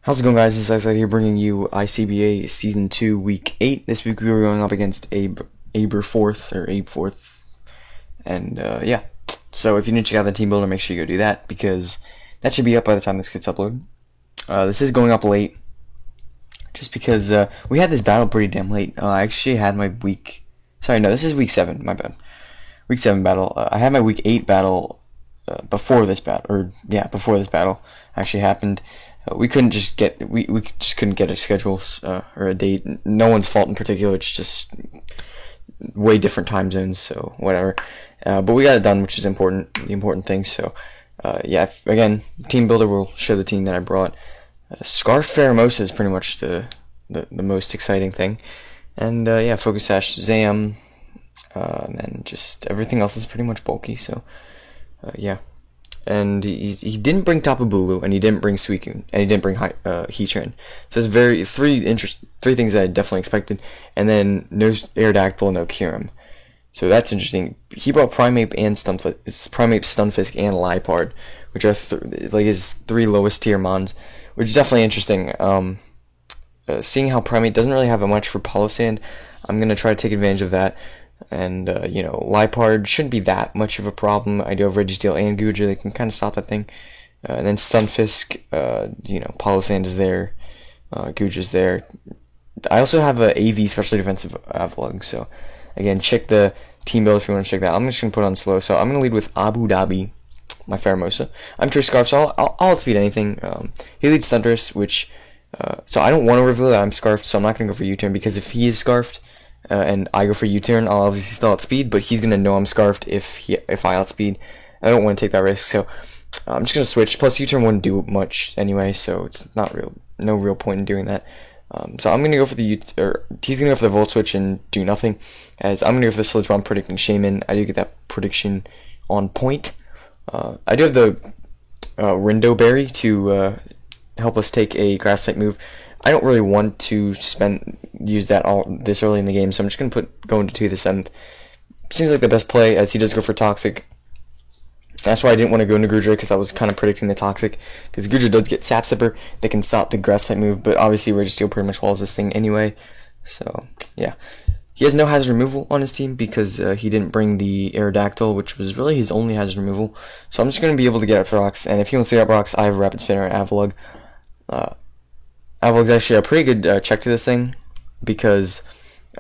How's it going, guys? This is Isaac here bringing you ICBA Season 2, Week 8. This week we were going up against Aberforth, or Abeforth, and yeah. So if you didn't check out the team builder, make sure you go do that, because that should be up by the time this gets uploaded. This is going up late, just because we had this battle pretty damn late. I actually had my week... Sorry, no, this is Week 7, my bad. Week 7 battle. I had my Week 8 battle before this battle, before this battle actually happened. We just couldn't get a schedule or a date. No one's fault in particular. It's just way different time zones, so whatever. But we got it done, which is important. The important thing. So yeah. Again, team builder will show the team that I brought. Scarf Pheromosa is pretty much the most exciting thing, and yeah, Focus Sash Zam, and then just everything else is pretty much bulky. So yeah. And he didn't bring Tapu Bulu, and he didn't bring Suicune, and he didn't bring Heatran. So it's three things that I definitely expected. And then no Aerodactyl, no Kyurem. So that's interesting. He brought Primeape and Stunfisk, and Liepard, which are like his three lowest tier mons, which is definitely interesting. Seeing how Primeape doesn't really have much for Palossand, I'm gonna try to take advantage of that. And, you know, Liepard shouldn't be that much of a problem. I do have Registeel and Goodra. They can kind of stop that thing. And then Stunfisk, you know, Palossand is there. Goodra's there. I also have a AV, Specially Defensive Avalugg. So, again, check the team build if you want to check that. I'm just going to put on slow. So, I'm going to lead with Abu Dhabi, my Pheromosa. I'm True Scarf, so I'll outspeed anything. He leads Thundurus, which... so, I don't want to reveal that I'm Scarfed, so I'm not going to go for U-turn, because if he is Scarfed... and I go for U-turn, I'll obviously still outspeed, but he's gonna know I'm Scarfed if I outspeed. I don't want to take that risk, so I'm just gonna switch. Plus, U-turn wouldn't do much anyway, so it's no real point in doing that. So I'm gonna go for he's gonna go for the Volt Switch and do nothing, as I'm gonna go for the Sludge Bomb predicting Shaman. I do get that prediction on point. I do have the Rindo Berry to help us take a Grass type move. I don't really want to use that this early in the game, so I'm just going to go into 2 the 7th. Seems like the best play, as he does go for Toxic. That's why I didn't want to go into Goodra, because I was kind of predicting the Toxic, because Goodra does get Sap Sipper. They can stop the Grass type move, but obviously Registeel pretty much walls this thing anyway. So, yeah. He has no hazard removal on his team, because he didn't bring the Aerodactyl, which was really his only hazard removal. So I'm just going to be able to get up for rocks, and if he wants to get up rocks, I have a Rapid Spinner and Avalugg. Avalugg's actually a pretty good check to this thing, because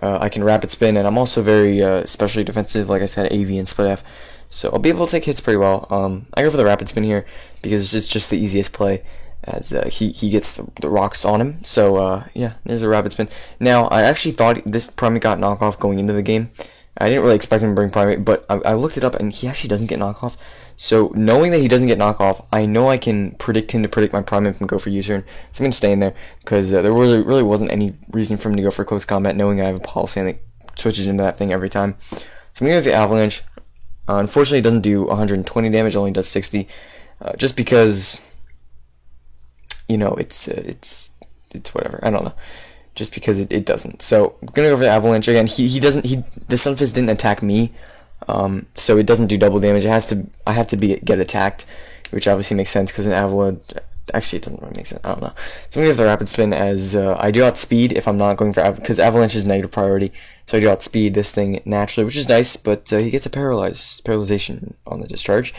I can Rapid Spin, and I'm also very specially defensive, like I said, AV and Split F, so I'll be able to take hits pretty well. I go for the Rapid Spin here, because it's just the easiest play, as he gets the rocks on him, so yeah, there's a Rapid Spin. Now, I actually thought this Primeape got knockoff going into the game. I didn't really expect him to bring Primeape, but I looked it up, and he actually doesn't get knockoff. So, knowing that he doesn't get knockoff, I know I can predict him to predict my Primeape and go for U-turn. So I'm going to stay in there, because there really wasn't any reason for him to go for close combat, knowing I have a Palossand that switches into that thing every time. So I'm going to go with the Avalanche. Unfortunately, it doesn't do 120 damage, it only does 60. Just because, you know, it's whatever, I don't know. Just because it doesn't. So, I'm going to go for the Avalanche. Again, the Stunfisk didn't attack me. So it doesn't do double damage. I have to get attacked, which obviously makes sense, because an Avalanche, actually it doesn't really make sense, I don't know. So I'm going to have the Rapid Spin, as I do outspeed if I'm not going for because Avalanche is negative priority, so I do outspeed this thing naturally, which is nice, but he gets a paralyzation on the discharge,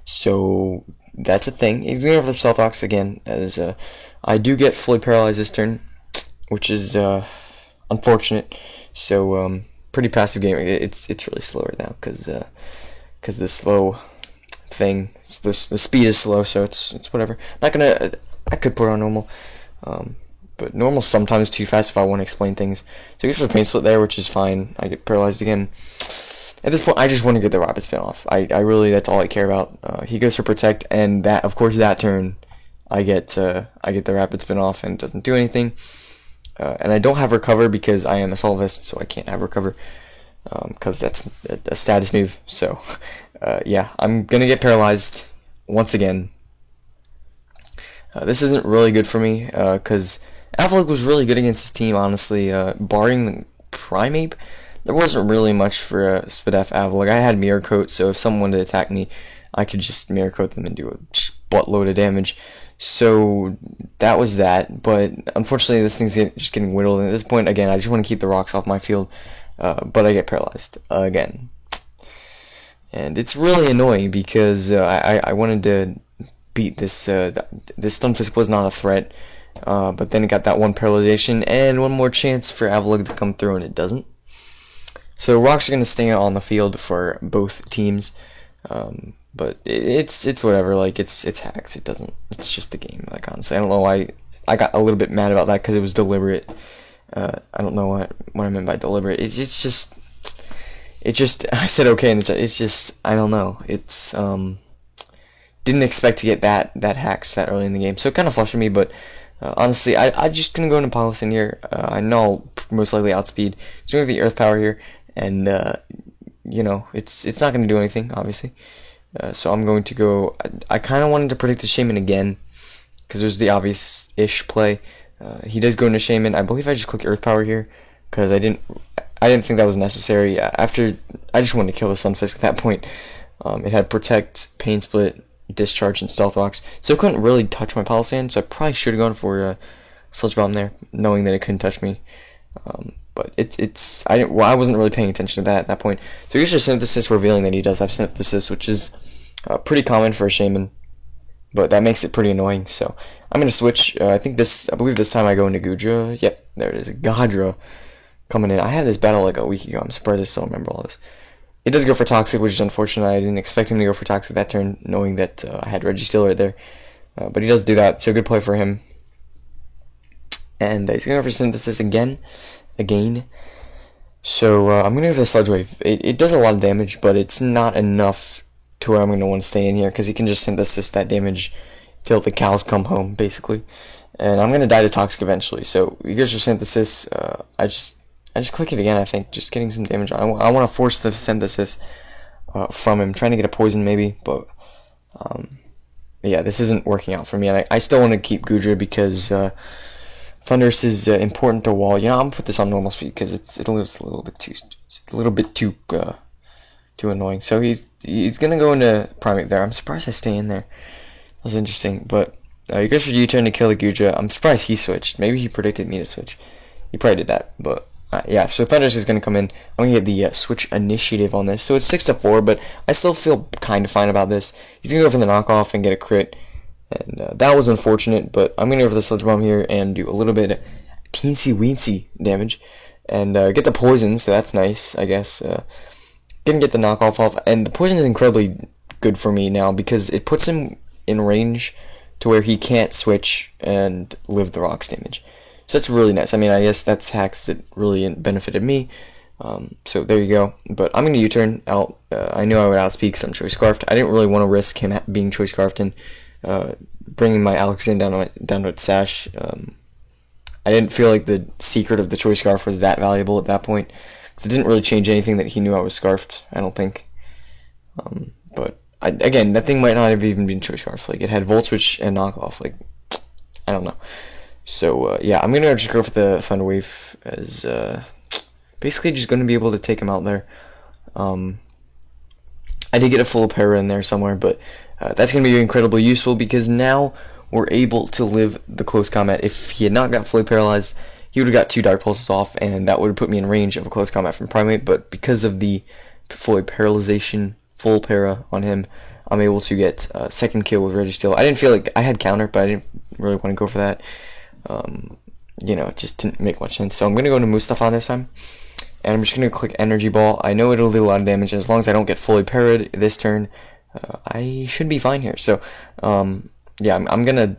so that's a thing. He's going to go for the Stealth Rocks again, as I do get fully paralyzed this turn, which is unfortunate, so pretty passive game. It's really slow right now, because the slow thing, the speed is slow, so it's whatever. I could put on normal, but normal sometimes too fast if I want to explain things. So I go for the Pain Split there, which is fine. I get paralyzed again. At this point, I just want to get the Rapid Spin off. I really, that's all I care about. He goes for Protect, and of course that turn I get the Rapid Spin off, and it doesn't do anything. And I don't have Recover, because I am a Solvist, so I can't have Recover, because that's a status move. So, yeah, I'm going to get paralyzed once again. This isn't really good for me, because Avalugg was really good against his team, honestly. Barring Primeape, there wasn't really much for Spadef Avalugg. I had Mirror Coat, so if someone wanted to attack me, I could just Mirror Coat them and do a buttload of damage. So that was that, but unfortunately this thing's just getting whittled, and at this point, again, I just want to keep the rocks off my field, but I get paralyzed again. And it's really annoying because I wanted to beat this, this Stunfisk was not a threat, but then it got that one paralyzation, and one more chance for Avalugg to come through, and it doesn't. So rocks are going to stay on the field for both teams. But it's whatever, like, it's hacks, it's just a game, like, honestly, I don't know why, I got a little bit mad about that, because it was deliberate, I don't know what I meant by deliberate, it's just, I said okay in the chat, it's just, I don't know, it's, didn't expect to get that hacks that early in the game, so it kind of frustrated me, but, honestly, I'm just gonna go into Policy here, I know I'll most likely outspeed, so we have the Earth Power here, and, you know, it's not gonna do anything, obviously. So I'm going to go, I kind of wanted to predict the Shaman again, because there's the obvious-ish play. He does go into Shaman. I believe I just click Earth Power here, because I didn't think that was necessary. I just wanted to kill the Stunfisk at that point. It had Protect, Pain Split, Discharge, and Stealth Rocks, so it couldn't really touch my Palisand, so I probably should have gone for Sludge Bomb there, knowing that it couldn't touch me. But I wasn't really paying attention to that at that point. So here's your Synthesis revealing that he does have Synthesis, which is pretty common for a Shaman, but that makes it pretty annoying. So I'm gonna switch. I believe this time I go into Goodra. Yep, there it is, Godra coming in. I had this battle like a week ago. I'm surprised I still remember all this. It does go for Toxic, which is unfortunate. I didn't expect him to go for Toxic that turn, knowing that I had Registeel right there. But he does do that, so good play for him. And he's going to go for Synthesis again. So I'm going to go for the Sludge Wave. It does a lot of damage, but it's not enough to where I'm going to want to stay in here, because he can just Synthesis that damage till the cows come home, basically. And I'm going to die to Toxic eventually. So he goes for Synthesis. I just click it again, I think, just getting some damage on. I want to force the Synthesis from him, trying to get a poison maybe, but yeah, this isn't working out for me. And I still want to keep Goodra because Thundurus is important to wall. You know, I'm gonna put this on normal speed because it's a little bit too annoying. So he's gonna go into Primate there. I'm surprised I stay in there. That's interesting, but he goes for U-turn to kill the Goodra. I'm surprised he switched. Maybe he predicted me to switch. He probably did that, but yeah. So Thundurus is gonna come in. I'm gonna get the switch initiative on this. So it's 6-4, but I still feel kind of fine about this. He's gonna go for the knockoff and get a crit. And that was unfortunate, but I'm going to go for the Sludge Bomb here and do a little bit of teensy-weensy damage. And get the poison, so that's nice, I guess. Gonna get the knockoff off. And the poison is incredibly good for me now because it puts him in range to where he can't switch and live the rocks damage. So that's really nice. I mean, I guess that's hacks that really benefited me. So there you go. But I'm going to U-turn out. I knew I would outspeed because I'm Choice Scarfed. I didn't really want to risk him being Choice Scarfed and bringing my Alakazam down to its sash. I didn't feel like the secret of the Choice Scarf was that valuable at that point. It didn't really change anything that he knew I was Scarfed, I don't think. But again, that thing might not have even been Choice Scarf. Like, it had Volt Switch and Knockoff. Like, I don't know. So yeah, I'm gonna just go for the Thunder Wave as basically just gonna be able to take him out there. I did get a full para in there somewhere, but that's going to be incredibly useful because now we're able to live the close combat. If he had not got fully paralyzed, he would have got 2 Dark Pulses off, and that would have put me in range of a close combat from Primate, but because of the fully paralyzation, full para on him, I'm able to get a second kill with Registeel. I didn't feel like I had counter, but I didn't really want to go for that. You know, it just didn't make much sense. So I'm going to go into Mustafon this time. And I'm just going to click Energy Ball. I know it'll do a lot of damage, and as long as I don't get fully parried this turn, I should be fine here. So, yeah, I'm going to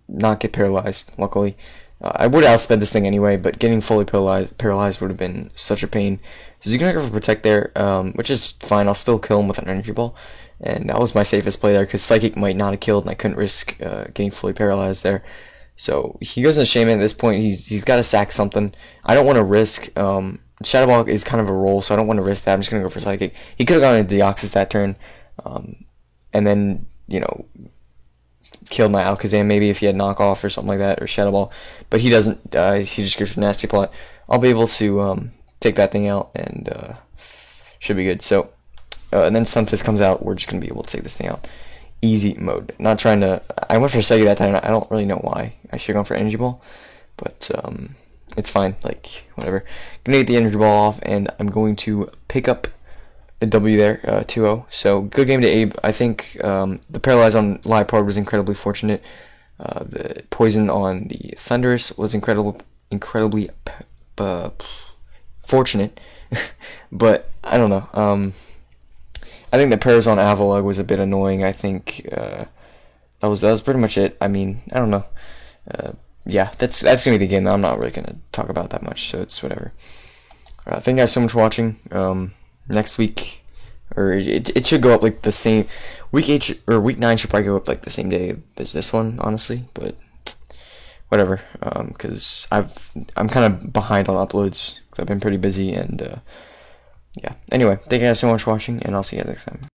not get paralyzed, luckily. I would have outsped this thing anyway, but getting fully paralyzed would have been such a pain. So he's going to go for Protect there, which is fine. I'll still kill him with an Energy Ball. And that was my safest play there, because Psychic might not have killed, and I couldn't risk getting fully paralyzed there. So he goes into Shaman at this point. He's got to sack something. I don't want to risk... Shadow Ball is kind of a roll, so I don't want to risk that. I'm just going to go for Psychic. He could have gone into Deoxys that turn, and then, you know, killed my Alakazam maybe if he had Knockoff or something like that, or Shadow Ball. But he doesn't. He just goes for Nasty Plot. I'll be able to take that thing out, and should be good. So, and then Stunfisk comes out. We're just going to be able to take this thing out easy mode. Not trying to. I went for Segi that time. I don't really know why. I should have gone for Energy Ball, but it's fine. Like whatever. Gonna get the Energy Ball off, and I'm going to pick up the W there, 2-0. So good game to Abe. I think the Paralyze on Liepard was incredibly fortunate. The Poison on the Thundurus was incredibly fortunate. But I don't know. I think the Paras on Avalugg was a bit annoying. I think that was pretty much it. I mean, I don't know. Yeah, that's gonna be the game that I'm not really gonna talk about that much. So it's whatever. Thank you guys so much for watching. Next week, or it should go up like the same. Week 8 or week 9 should probably go up like the same day as this one, honestly. But whatever, because I'm kind of behind on uploads because I've been pretty busy and yeah. Anyway, thank you guys so much for watching, and I'll see you guys next time.